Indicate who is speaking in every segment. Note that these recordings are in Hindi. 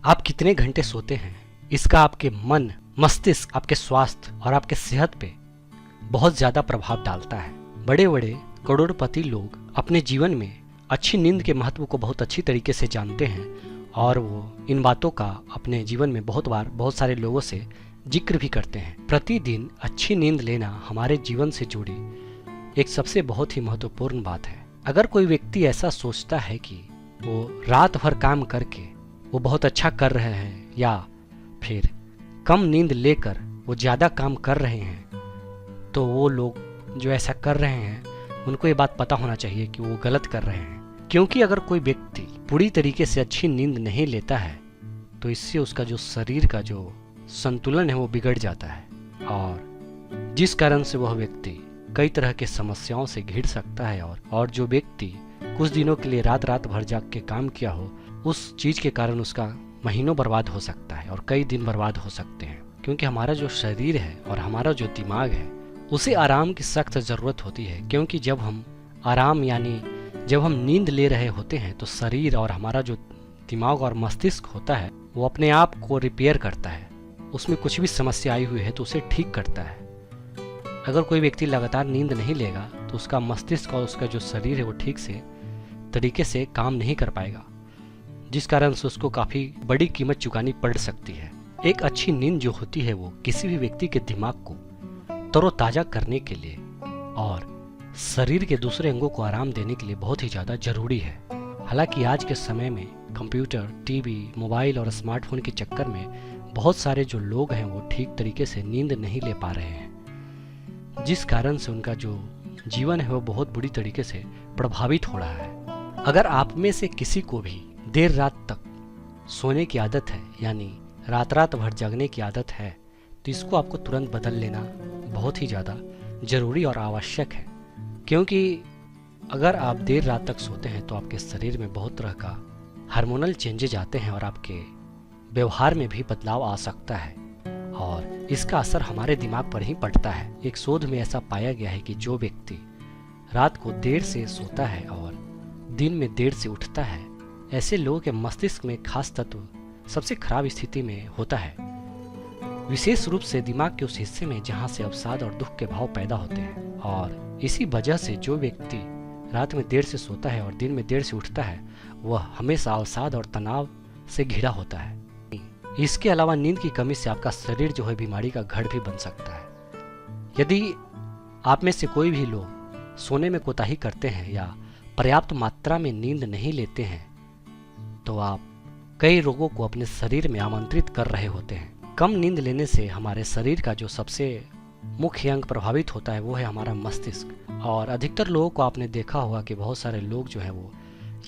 Speaker 1: आप कितने घंटे सोते हैं, इसका आपके मन, मस्तिष्क, आपके स्वास्थ्य और आपके सेहत पे बहुत ज्यादा प्रभाव डालता है। बड़े बड़े करोड़पति लोग अपने जीवन में अच्छी नींद के महत्व को बहुत अच्छी तरीके से जानते हैं और वो इन बातों का अपने जीवन में बहुत बार बहुत सारे लोगों से जिक्र भी करते हैं। प्रतिदिन अच्छी नींद लेना हमारे जीवन से जुड़ी एक सबसे बहुत ही महत्वपूर्ण बात है। अगर कोई व्यक्ति ऐसा सोचता है कि वो रात भर काम करके वो बहुत अच्छा कर रहे हैं या फिर कम नींद लेकर वो ज़्यादा काम कर रहे हैं, तो वो लोग जो ऐसा कर रहे हैं उनको ये बात पता होना चाहिए कि वो गलत कर रहे हैं। क्योंकि अगर कोई व्यक्ति पूरी तरीके से अच्छी नींद नहीं लेता है तो इससे उसका जो शरीर का जो संतुलन है वो बिगड़ जाता है और जिस कारण से वह व्यक्ति कई तरह के समस्याओं से घिर सकता है और जो व्यक्ति कुछ दिनों के लिए रात रात भर जाग के काम किया हो, उस चीज के कारण उसका महीनों बर्बाद हो सकता है और कई दिन बर्बाद हो सकते हैं। क्योंकि हमारा जो शरीर है और हमारा जो दिमाग है उसे आराम की सख्त ज़रूरत होती है। क्योंकि जब हम आराम यानी जब हम नींद ले रहे होते हैं तो शरीर और हमारा जो दिमाग और मस्तिष्क होता है वो अपने आप को रिपेयर करता है, उसमें कुछ भी समस्या आई हुई है तो उसे ठीक करता है। अगर कोई व्यक्ति लगातार नींद नहीं लेगा तो उसका मस्तिष्क और उसका जो शरीर है वो ठीक से तरीके से काम नहीं कर पाएगा, जिस कारण से उसको काफ़ी बड़ी कीमत चुकानी पड़ सकती है। एक अच्छी नींद जो होती है वो किसी भी व्यक्ति के दिमाग को तरोताज़ा करने के लिए और शरीर के दूसरे अंगों को आराम देने के लिए बहुत ही ज़्यादा जरूरी है। हालांकि आज के समय में कंप्यूटर, टीवी, मोबाइल और स्मार्टफोन के चक्कर में बहुत सारे जो लोग हैं वो ठीक तरीके से नींद नहीं ले पा रहे हैं, जिस कारण से उनका जो जीवन है वो बहुत बुरी तरीके से प्रभावित हो रहा है। अगर आप में से किसी को भी देर रात तक सोने की आदत है यानी रात रात भर जगने की आदत है तो इसको आपको तुरंत बदल लेना बहुत ही ज़्यादा ज़रूरी और आवश्यक है। क्योंकि अगर आप देर रात तक सोते हैं तो आपके शरीर में बहुत तरह का हार्मोनल चेंजेज आते हैं और आपके व्यवहार में भी बदलाव आ सकता है और इसका असर हमारे दिमाग पर ही पड़ता है। एक शोध में ऐसा पाया गया है कि जो व्यक्ति रात को देर से सोता है और दिन में देर से उठता है, ऐसे लोगों के मस्तिष्क में खास तत्व सबसे खराब स्थिति में होता है, विशेष रूप से दिमाग के उस हिस्से में जहां से अवसाद और दुख के भाव पैदा होते हैं। और इसी वजह से जो व्यक्ति रात में देर से सोता है और दिन में देर से उठता है वह हमेशा अवसाद और तनाव से घिरा होता है। इसके अलावा नींद की कमी से आपका शरीर जो है बीमारी का घर भी बन सकता है। यदि आप में से कोई भी लोग सोने में कोताही करते हैं या पर्याप्त मात्रा में नींद नहीं लेते हैं तो आप कई रोगों को अपने शरीर में आमंत्रित कर रहे होते हैं। कम नींद लेने से हमारे शरीर का जो सबसे मुख्य अंग प्रभावित होता है वो है हमारा मस्तिष्क। और अधिकतर लोगों को आपने देखा होगा कि बहुत सारे लोग जो हैं वो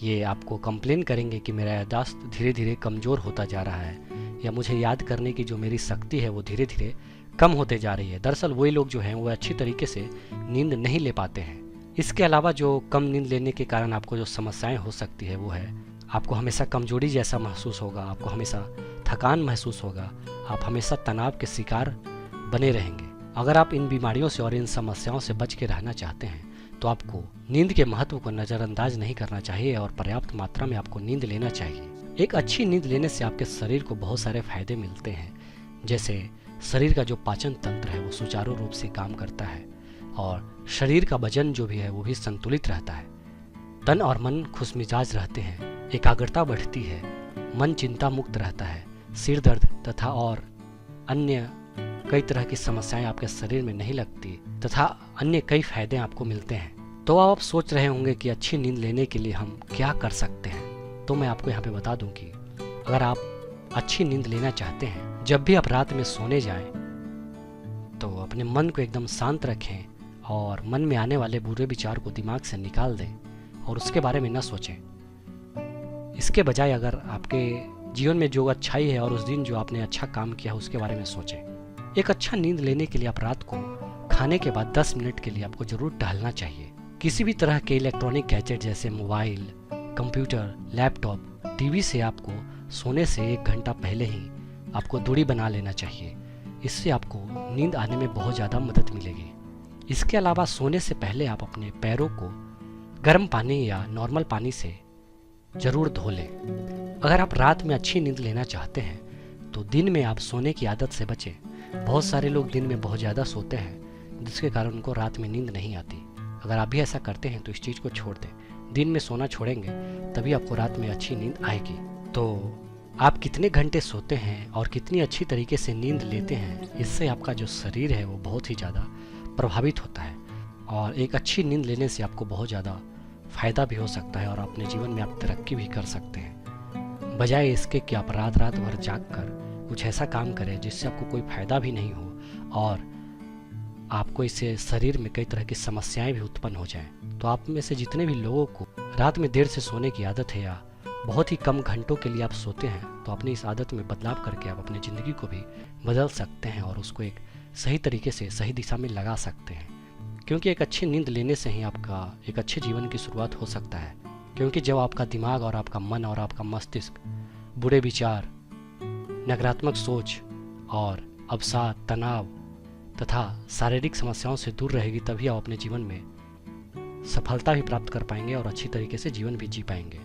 Speaker 1: ये आपको कंप्लेन करेंगे कि मेरा याददाश्त धीरे धीरे कमज़ोर होता जा रहा है या मुझे याद करने की जो मेरी शक्ति है वो धीरे धीरे कम होते जा रही है। दरअसल वही लोग जो हैं वो अच्छी तरीके से नींद नहीं ले पाते हैं। इसके अलावा जो कम नींद लेने के कारण आपको जो समस्याएं हो सकती है वो है आपको हमेशा कमजोरी जैसा महसूस होगा, आपको हमेशा थकान महसूस होगा, आप हमेशा तनाव के शिकार बने रहेंगे। अगर आप इन बीमारियों से और इन समस्याओं से बच के रहना चाहते हैं तो आपको नींद के महत्व को नज़रअंदाज नहीं करना चाहिए और पर्याप्त मात्रा में आपको नींद लेना चाहिए। एक अच्छी नींद लेने से आपके शरीर को बहुत सारे फायदे मिलते हैं, जैसे शरीर का जो पाचन तंत्र है वो सुचारू रूप से काम करता है और शरीर का वजन जो भी है वो भी संतुलित रहता है। तन और मन खुशमिजाज रहते हैं, एकाग्रता बढ़ती है, मन चिंता मुक्त रहता है, सिर दर्द तथा और अन्य कई तरह की समस्याएं आपके शरीर में नहीं लगती तथा अन्य कई फायदे आपको मिलते हैं। तो आप सोच रहे होंगे कि अच्छी नींद लेने के लिए हम क्या कर सकते हैं, तो मैं आपको यहाँ पे बता दूं कि अगर आप अच्छी नींद लेना चाहते हैं, जब भी आप रात में सोने जाएं तो अपने मन को एकदम शांत रखें और मन में आने वाले बुरे विचार को दिमाग से निकाल दें और उसके बारे में न सोचें। इसके बजाय अगर आपके जीवन में जो अच्छाई है और उस दिन जो आपने अच्छा काम किया उसके बारे में सोचें। एक अच्छा नींद लेने के लिए आप रात को खाने के बाद 10 मिनट के लिए आपको जरूर टहलना चाहिए। किसी भी तरह के इलेक्ट्रॉनिक गैजेट जैसे मोबाइल, कंप्यूटर, लैपटॉप, टीवी से आपको सोने से 1 घंटा पहले ही आपको दूरी बना लेना चाहिए। इससे आपको नींद आने में बहुत ज़्यादा मदद मिलेगी। इसके अलावा सोने से पहले आप अपने पैरों को गर्म पानी या नॉर्मल पानी से ज़रूर धो लें। अगर आप रात में अच्छी नींद लेना चाहते हैं तो दिन में आप सोने की आदत से बचें। बहुत सारे लोग दिन में बहुत ज़्यादा सोते हैं जिसके कारण उनको रात में नींद नहीं आती। अगर आप भी ऐसा करते हैं तो इस चीज़ को छोड़ दें। दिन में सोना छोड़ेंगे तभी आपको रात में अच्छी नींद आएगी। तो आप कितने घंटे सोते हैं और कितनी अच्छी तरीके से नींद लेते हैं, इससे आपका जो शरीर है वो बहुत ही ज़्यादा प्रभावित होता है। और एक अच्छी नींद लेने से आपको बहुत ज़्यादा फ़ायदा भी हो सकता है और अपने जीवन में आप तरक्की भी कर सकते हैं। बजाय इसके कि आप रात रात भर जाग कर कुछ ऐसा काम करें जिससे आपको कोई फ़ायदा भी नहीं हो और आपको इससे शरीर में कई तरह की समस्याएं भी उत्पन्न हो जाएं। तो आप में से जितने भी लोगों को रात में देर से सोने की आदत है या बहुत ही कम घंटों के लिए आप सोते हैं, तो अपनी इस आदत में बदलाव करके आप अपनी ज़िंदगी को भी बदल सकते हैं और उसको एक सही तरीके से सही दिशा में लगा सकते हैं। क्योंकि एक अच्छी नींद लेने से ही आपका एक अच्छे जीवन की शुरुआत हो सकता है। क्योंकि जब आपका दिमाग और आपका मन और आपका मस्तिष्क बुरे विचार, नकारात्मक सोच और अवसाद, तनाव तथा शारीरिक समस्याओं से दूर रहेगी, तभी आप अपने जीवन में सफलता भी प्राप्त कर पाएंगे और अच्छी तरीके से जीवन भी जी पाएंगे।